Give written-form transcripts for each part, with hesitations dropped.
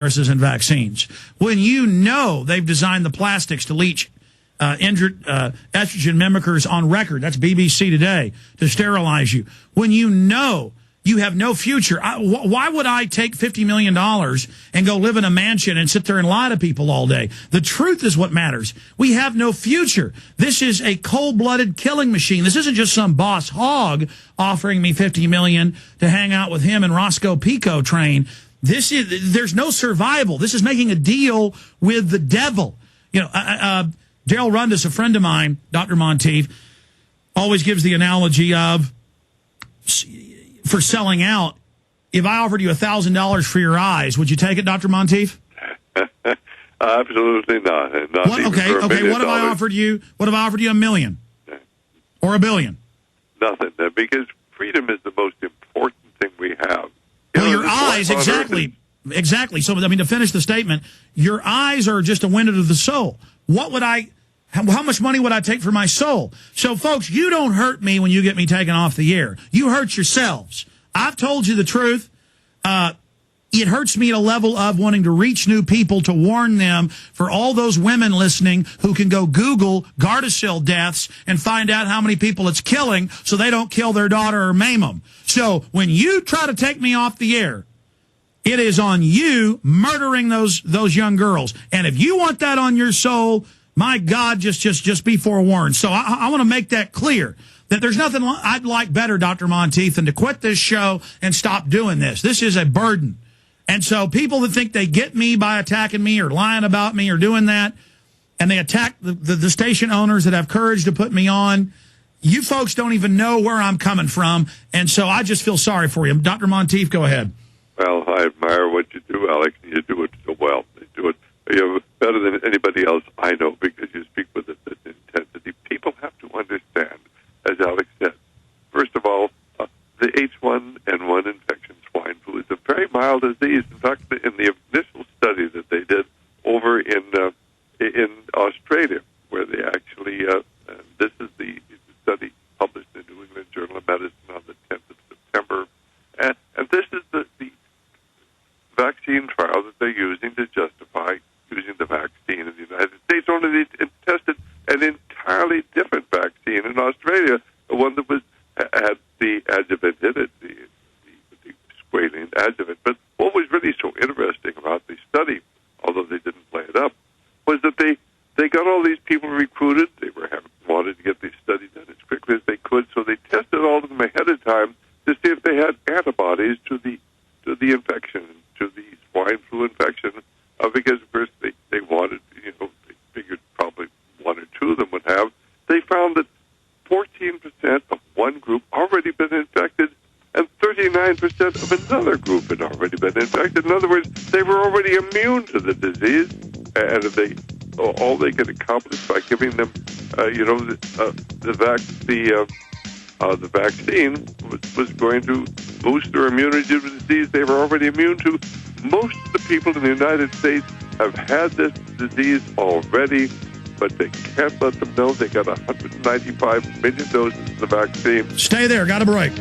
viruses and vaccines, when you know they've designed the plastics to leach injured estrogen mimickers on record, that's BBC Today, to sterilize you, when you know you have no future, why would I take $50 million and go live in a mansion and sit there and lie to people all day? The truth is what matters. We have no future. This is a cold-blooded killing machine. This isn't just some boss hog offering me $50 million to hang out with him and Roscoe Pico train. There's no survival. This is making a deal with the devil. You know, Daryl Rundis, a friend of mine, Dr. Monteith, always gives the analogy of, for selling out, if I offered you $1,000 for your eyes, would you take it, Dr. Monteith? Absolutely not. What, okay. What if I offered you? What if I offered you $1 million or $1 billion? Nothing, because freedom is the most important thing we have. Well, your eyes, exactly. So, I mean, to finish the statement, your eyes are just a window to the soul. How much money would I take for my soul? So, folks, you don't hurt me when you get me taken off the air. You hurt yourselves. I've told you the truth. It hurts me at a level of wanting to reach new people to warn them, for all those women listening who can go Google Gardasil deaths and find out how many people it's killing so they don't kill their daughter or maim them. So when you try to take me off the air, it is on you murdering those young girls. And if you want that on your soul, my God, just be forewarned. So I want to make that clear, that there's nothing I'd like better, Dr. Monteith, than to quit this show and stop doing this. This is a burden. And so people that think they get me by attacking me or lying about me or doing that, and they attack the station owners that have courage to put me on, you folks don't even know where I'm coming from. And so I just feel sorry for you. Dr. Monteith, go ahead. Well, I admire what you do, Alex, and you do it so well. You do it better than anybody else I know, because you speak with it intensity. People have to understand, as Alex said, first of all, the H1N1 infection, swine flu, is a very mild disease. In fact, in the initial study that they did over in Australia, where they actually, this is the study published in the New England Journal of Medicine on the 10th of September, and this is the vaccine trial that they're using to justify using the vaccine in the United States. Only they tested an entirely different vaccine in Australia, the one that had the adjuvant in it, the squalene adjuvant. But what was really so interesting about the study, although they didn't play it up, was that they got all these people recruited. They wanted to get the study done as quickly as they could, so they tested all of them ahead of time to see if they had antibodies to the infection, to the swine flu infection, because of course they wanted, they figured probably one or two of them would have. They found that 14% of one group already been infected, and 39% of another group had already been infected. In other words, they were already immune to the disease, and if all they could accomplish by giving them, the vaccine was going to boost their immunity to the disease they were already immune to. Most of the people in the United States have had this disease already, but they can't let them know. They got 195 million doses of the vaccine. Stay there. Got a break.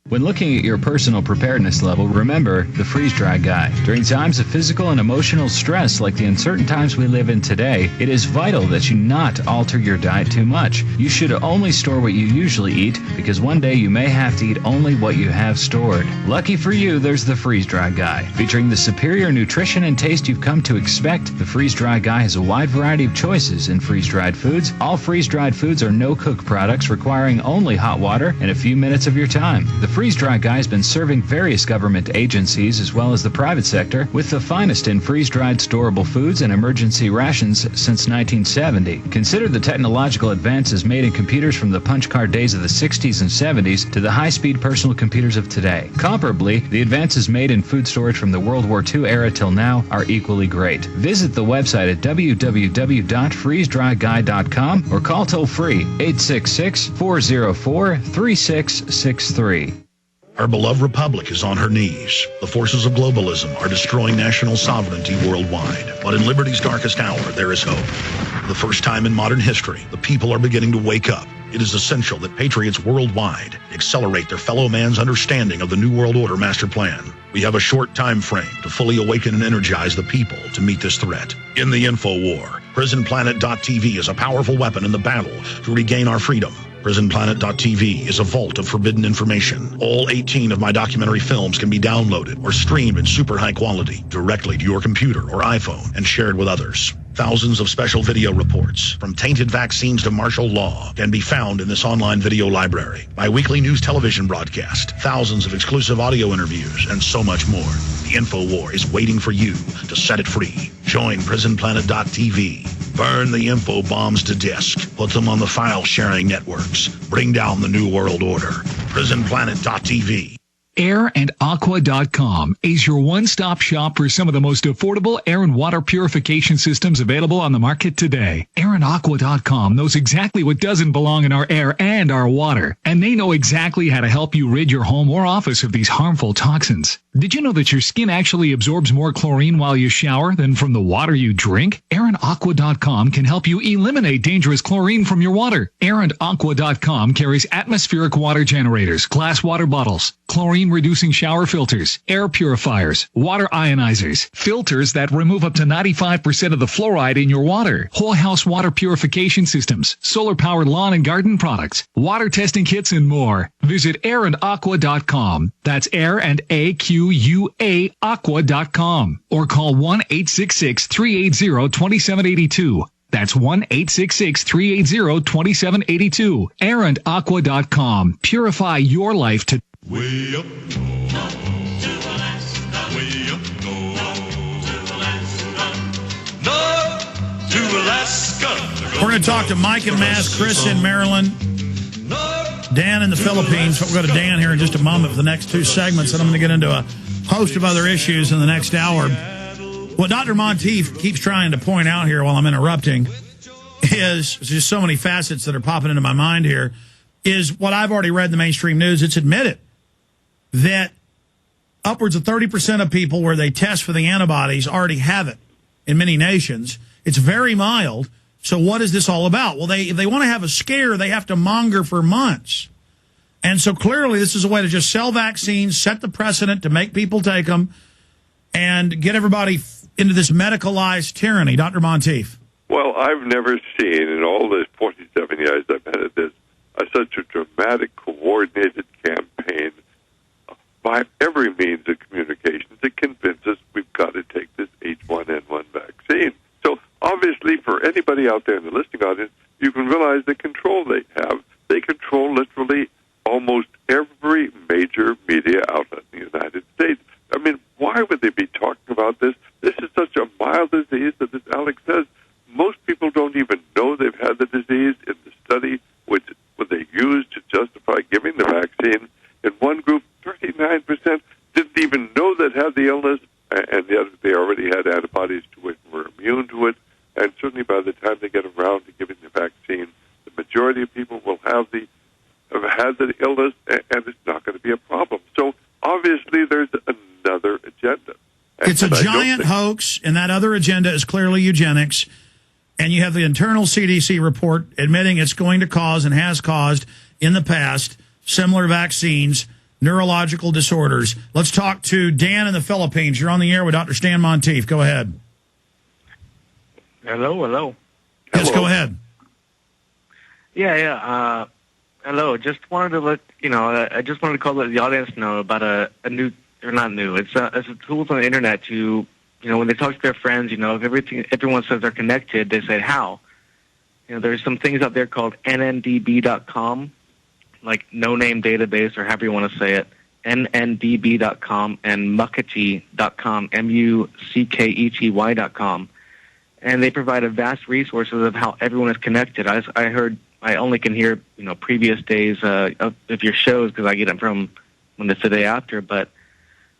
When looking at your personal preparedness level, remember the freeze-dried guide. During times of physical and emotional stress like the uncertain times we live in today, it is vital that you not alter your diet too much. You should only store what you usually eat, because one day you may have to eat only what you have stored. Lucky for you, there's the freeze-dried guide. Featuring the superior nutrition and taste you've come to expect, the freeze-dried guide has a wide variety of choices in freeze-dried foods. All freeze-dried foods are no-cook products requiring only hot water and a few minutes of your time. The freeze-dried guide has been serving various government agencies as well as the private sector with the finest in freeze-dried storable foods and emergency rations since 1970. Consider the technological advances made in computers from the punch card days of the 60s and 70s to the high-speed personal computers of today. Comparably, the advances made in food storage from the World War II era till now are equally great. Visit the website at www.freezedryguide.com or call toll-free 866-404-3663. Our beloved republic is on her knees. The forces of globalism are destroying national sovereignty worldwide. But in liberty's darkest hour, there is hope. For the first time in modern history, the people are beginning to wake up. It is essential that patriots worldwide accelerate their fellow man's understanding of the New World Order master plan. We have a short time frame to fully awaken and energize the people to meet this threat. In the InfoWar, PrisonPlanet.tv is a powerful weapon in the battle to regain our freedom. PrisonPlanet.tv is a vault of forbidden information. All 18 of my documentary films can be downloaded or streamed in super high quality directly to your computer or iPhone and shared with others. Thousands of special video reports, from tainted vaccines to martial law, can be found in this online video library. My weekly news television broadcast, thousands of exclusive audio interviews, and so much more. The InfoWar is waiting for you to set it free. Join PrisonPlanet.tv. Burn the info bombs to disk. Put them on the file-sharing networks. Bring down the New World Order. PrisonPlanet.tv. AirandAqua.com is your one-stop shop for some of the most affordable air and water purification systems available on the market today. AirandAqua.com knows exactly what doesn't belong in our air and our water, and they know exactly how to help you rid your home or office of these harmful toxins. Did you know that your skin actually absorbs more chlorine while you shower than from the water you drink? AirandAqua.com can help you eliminate dangerous chlorine from your water. AirandAqua.com carries atmospheric water generators, glass water bottles, chlorine-reducing shower filters, air purifiers, water ionizers, filters that remove up to 95% of the fluoride in your water, whole house water purification systems, solar-powered lawn and garden products, water testing kits, and more. Visit AirandAqua.com. That's Air and AQUA Aqua.com. Or call 1-866-380-2782. That's 1-866-380-2782. AirandAqua.com. Purify your life to way up north, to Alaska, way up north to Alaska. We're going to talk to Mike and Mass, Chris in Maryland, Dan in the Philippines. We'll go to Dan here in just a moment for the next two segments, and I'm going to get into a host of other issues in the next hour. What Dr. Monteith keeps trying to point out here while I'm interrupting is just so many facets that are popping into my mind here, is what I've already read in the mainstream news. It's admitted that upwards of 30% of people where they test for the antibodies already have it in many nations. It's very mild. So what is this all about? Well, if they want to have a scare, they have to monger for months. And so clearly this is a way to just sell vaccines, set the precedent to make people take them, and get everybody into this medicalized tyranny. Dr. Monteith. Well, I've never seen in all the 47 years I've been at this such a dramatic, coordinated campaign by every means of communication to convince us we've got to take this H1N1 vaccine. So obviously for anybody out there in the listening audience, you can realize the control they have. They control literally almost every major media outlet in the United States. I mean, why would they be talking about this? This is such a mild disease that, as Alex says, most people don't even know they've had the disease. In the study which they used to justify giving the vaccine, in one group, 39% didn't even know that had the illness, and the other, they already had antibodies to it and were immune to it. And certainly by the time they get around to giving the vaccine, the majority of people will have had the illness, and it's not going to be a problem. So obviously there's another agenda. It's a giant hoax, and that other agenda is clearly eugenics. And you have the internal CDC report admitting it's going to cause and has caused in the past similar vaccines, neurological disorders. Let's talk to Dan in the Philippines. You're on the air with Dr. Stan Monteith. Go ahead. Hello. Yes, go ahead. Yeah. Hello. Just wanted to let I just wanted to call the audience know about a new, or not new. It's a tool on the internet to, when they talk to their friends, if everyone says they're connected, they say how. There's some things out there called nndb.com, like no name database, or however you want to say it, nndb.com, and muckety.com, muckety.com. And they provide a vast resources of how everyone is connected. I only can hear, previous days of your shows because I get them from when it's the day after. But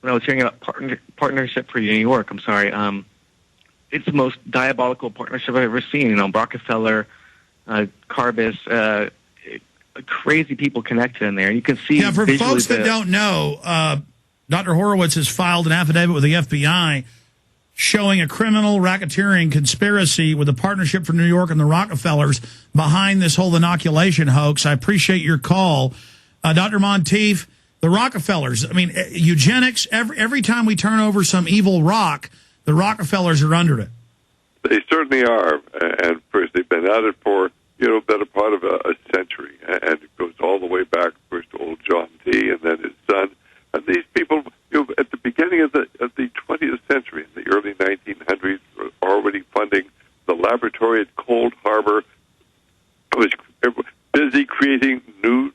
when I was hearing about Partnership for New York, it's the most diabolical partnership I've ever seen. Rockefeller, Carbis, crazy people connected in there. You can see. Yeah, for folks that don't know, Dr. Horowitz has filed an affidavit with the FBI showing a criminal racketeering conspiracy with a partnership for New York and the Rockefellers behind this whole inoculation hoax. I appreciate your call. Dr. Monteith, the Rockefellers, I mean, eugenics, every time we turn over some evil rock, the Rockefellers are under it. They certainly are. And first, they've been at it for, better part of a century. And it goes all the way back first to old John D. and then his son. And these people, at the beginning of the 20th century, in the early 1900s, were already funding the laboratory at Cold Harbor. It was busy creating new